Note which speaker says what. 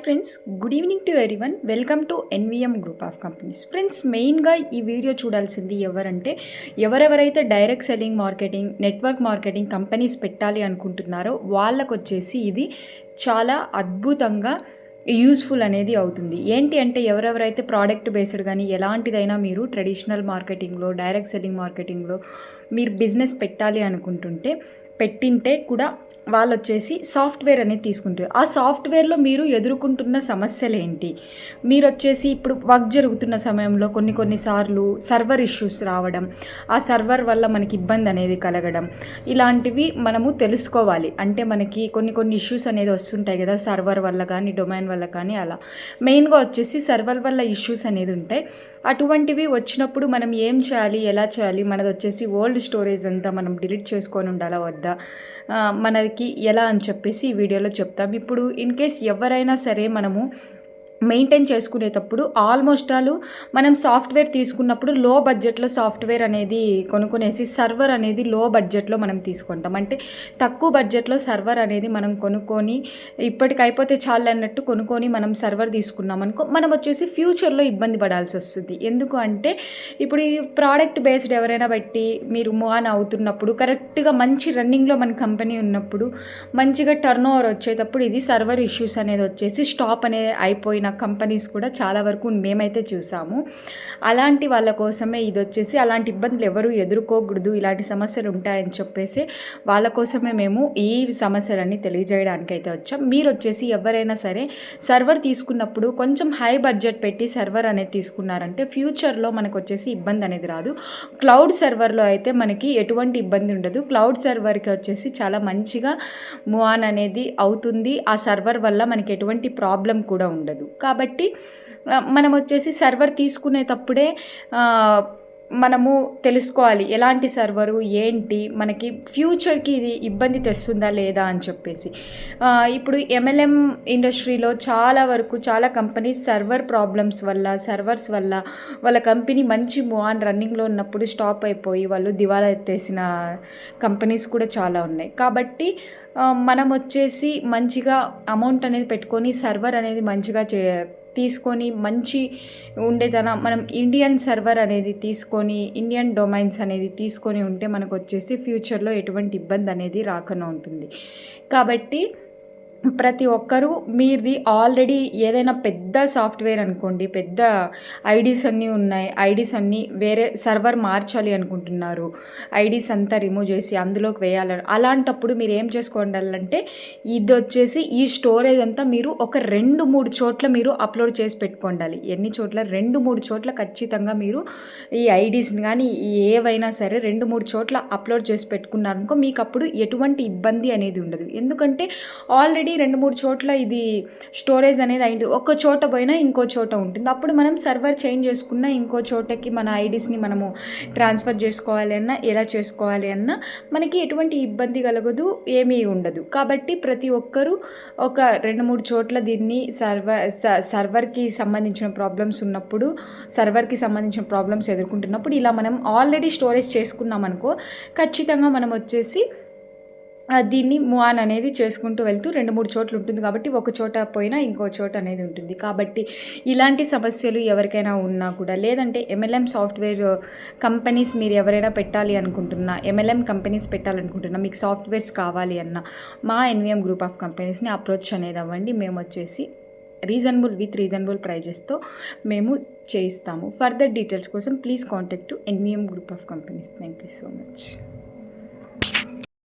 Speaker 1: Friends, good evening to everyone. Welcome to NVM group of companies. Friends, మెయిన్గా ఈ video చూడాల్సింది ఎవరంటే ఎవరెవరైతే direct selling marketing, network marketing companies పెట్టాలి అనుకుంటున్నారో వాళ్ళకు వచ్చేసి ఇది చాలా అద్భుతంగా యూస్ఫుల్ అనేది అవుతుంది. ఏంటి అంటే ఎవరెవరైతే ప్రోడక్ట్ బేస్డ్ కానీ ఎలాంటిదైనా మీరు ట్రెడిషనల్ మార్కెటింగ్లో, డైరెక్ట్ సెల్లింగ్ మార్కెటింగ్లో మీరు బిజినెస్ పెట్టాలి అనుకుంటుంటే పెట్టింటే కూడా వాళ్ళు వచ్చేసి సాఫ్ట్వేర్ అనేది తీసుకుంటారు. ఆ సాఫ్ట్వేర్లో మీరు ఎదుర్కొంటున్న సమస్యలు ఏంటి, మీరు వచ్చేసి ఇప్పుడు వర్క్ జరుగుతున్న సమయంలో కొన్నిసార్లు సర్వర్ ఇష్యూస్ రావడం, ఆ సర్వర్ వల్ల మనకి ఇబ్బంది అనేది కలగడం, ఇలాంటివి మనము తెలుసుకోవాలి. అంటే మనకి కొన్ని ఇష్యూస్ అనేది వస్తుంటాయి కదా, సర్వర్ వల్ల కానీ డొమైన్ వల్ల కానీ. అలా మెయిన్గా వచ్చేసి సర్వర్ వల్ల ఇష్యూస్ అనేది ఉంటాయి. అటువంటివి వచ్చినప్పుడు మనం ఏం చేయాలి, ఎలా చేయాలి, మనది వచ్చేసి ఓల్డ్ స్టోరేజ్ అంతా మనం డిలీట్ చేసుకొని ఉండాలా వద్దా, మనకి ఎలా అని చెప్పేసి ఈ వీడియోలో చెప్తాం. ఇప్పుడు ఇన్ కేస్ ఎవరైనా సరే మనము మెయింటైన్ చేసుకునేటప్పుడు ఆల్మోస్ట్ మనం సాఫ్ట్వేర్ తీసుకున్నప్పుడు లో బడ్జెట్లో సాఫ్ట్వేర్ అనేది కొనుక్కునేసి సర్వర్ అనేది లో బడ్జెట్లో మనం తీసుకుంటాం. అంటే తక్కువ బడ్జెట్లో సర్వర్ అనేది మనం కొనుక్కొని ఇప్పటికైపోతే చాలు అన్నట్టు కొనుక్కొని మనం సర్వర్ తీసుకున్నాం అనుకో, మనం వచ్చేసి ఫ్యూచర్లో ఇబ్బంది పడాల్సి వస్తుంది. ఎందుకు అంటే ఇప్పుడు ఈ ప్రోడక్ట్ బేస్డ్ ఎవరైనా బట్టి మీరు మూవ్ ఆన్ అవుతున్నప్పుడు కరెక్ట్గా మంచి రన్నింగ్లో మన కంపెనీ ఉన్నప్పుడు మంచిగా టర్న్ ఓవర్ వచ్చేటప్పుడు ఇది సర్వర్ ఇష్యూస్ అనేది వచ్చేసి స్టాప్ అనేది అయిపోయిన కంపెనీస్ కూడా చాలా వరకు మేమైతే చూసాము. అలాంటి వాళ్ళ కోసమే ఇది వచ్చేసి అలాంటి ఇబ్బందులు ఎవరు ఎదుర్కోకూడదు, ఇలాంటి సమస్యలు ఉంటాయని చెప్పేసి వాళ్ళ కోసమే మేము ఈ సమస్యలన్నీ తెలియజేయడానికి అయితే వచ్చాం. మీరు వచ్చేసి ఎవరైనా సరే సర్వర్ తీసుకున్నప్పుడు కొంచెం హై బడ్జెట్ పెట్టి సర్వర్ అనేది తీసుకున్నారంటే ఫ్యూచర్లో మనకు వచ్చేసి ఇబ్బంది అనేది రాదు. క్లౌడ్ సర్వర్లో అయితే మనకి ఎటువంటి ఇబ్బంది ఉండదు. క్లౌడ్ సర్వర్కి వచ్చేసి చాలా మంచిగా మూవ్ ఆన్ అనేది అవుతుంది. ఆ సర్వర్ వల్ల మనకి ఎటువంటి ప్రాబ్లం కూడా ఉండదు. కాబట్టి మనం వచ్చేసి సర్వర్ తీసుకునేటప్పుడే మనము తెలుసుకోవాలి ఎలాంటి సర్వరు ఏంటి, మనకి ఫ్యూచర్కి ఇది ఇబ్బంది తెస్తుందా లేదా అని చెప్పేసి. ఇప్పుడు ఎంఎల్ఎం ఇండస్ట్రీలో చాలా కంపెనీస్ సర్వర్ ప్రాబ్లమ్స్ వల్ల, సర్వర్స్ వల్ల వాళ్ళ కంపెనీ మంచి మూవ్ ఆన్ రన్నింగ్లో ఉన్నప్పుడు స్టాప్ అయిపోయి వాళ్ళు దివాలా ఎత్తేసిన కంపెనీస్ కూడా చాలా ఉన్నాయి. కాబట్టి మనం వచ్చేసి మంచిగా అమౌంట్ అనేది పెట్టుకొని సర్వర్ అనేది మంచిగా తీసుకొని మంచి ఉండేదన మనం ఇండియన్ సర్వర్ అనేది తీసుకొని ఇండియన్ డొమైన్స్ అనేది తీసుకొని ఉంటే మనకు వచ్చేసి ఫ్యూచర్లో ఎటువంటి ఇబ్బంది అనేది రాకుండా ఉంటుంది. కాబట్టి ప్రతి ఒక్కరూ మీది ఆల్రెడీ ఏదైనా పెద్ద సాఫ్ట్వేర్ అనుకోండి, పెద్ద ఐడీస్ అన్నీ ఉన్నాయి, ఐడీస్ అన్నీ వేరే సర్వర్ మార్చాలి అనుకుంటున్నారు, ఐడీస్ అంతా రిమూవ్ చేసి అందులోకి వేయాలని, అలాంటప్పుడు మీరు ఏం చేసుకోవాలంటే ఇది వచ్చేసి ఈ స్టోరేజ్ అంతా మీరు ఒక 2-3 చోట్ల మీరు అప్లోడ్ చేసి పెట్టుకోండాలి. ఎన్ని చోట్ల? 2-3 చోట్ల ఖచ్చితంగా మీరు ఈ ఐడీస్ని కానీ ఏవైనా సరే 2-3 చోట్ల అప్లోడ్ చేసి పెట్టుకున్నారనుకో మీకు అప్పుడు ఎటువంటి ఇబ్బంది అనేది ఉండదు. ఎందుకంటే ఆల్రెడీ 2-3 చోట్ల ఇది స్టోరేజ్ అనేది అయింది, ఒక చోట పోయినా ఇంకో చోట ఉంటుంది. అప్పుడు మనం సర్వర్ చేంజ్ చేసుకున్న ఇంకో చోటకి మన ఐడీస్ని మనము ట్రాన్స్ఫర్ చేసుకోవాలి అన్నా, ఎలా చేసుకోవాలి అన్నా మనకి ఎటువంటి ఇబ్బంది కలగదు, ఏమీ ఉండదు. కాబట్టి ప్రతి ఒక్కరూ ఒక 2-3 చోట్ల దీన్ని సర్వర్కి సంబంధించిన ప్రాబ్లమ్స్ ఉన్నప్పుడు, సర్వర్కి సంబంధించిన ప్రాబ్లమ్స్ ఎదుర్కొంటున్నప్పుడు ఇలా మనం ఆల్రెడీ స్టోరేజ్ చేసుకున్నాం అనుకో, ఖచ్చితంగా మనం వచ్చేసి దీన్ని మూవ్ ఆన్ అనేది చేసుకుంటూ వెళ్తూ 2-3 చోట్ల ఉంటుంది. కాబట్టి ఒక చోట పోయినా ఇంకో చోట అనేది ఉంటుంది. కాబట్టి ఇలాంటి సమస్యలు ఎవరికైనా ఉన్నా కూడా, లేదంటే ఎంఎల్ఎం సాఫ్ట్వేర్ కంపెనీస్ మీరు ఎవరైనా పెట్టాలి అనుకుంటున్నా, ఎంఎల్ఎం కంపెనీస్ పెట్టాలనుకుంటున్నా, మీకు సాఫ్ట్వేర్స్ కావాలి అన్న మా ఎన్విఎం గ్రూప్ ఆఫ్ కంపెనీస్ని అప్రోచ్ అనేది అవ్వండి. మేము వచ్చేసి రీజనబుల్ ప్రైజెస్తో మేము చేయిస్తాము. ఫర్దర్ డీటెయిల్స్ కోసం please contact to NVM group of companies. Thank you so much.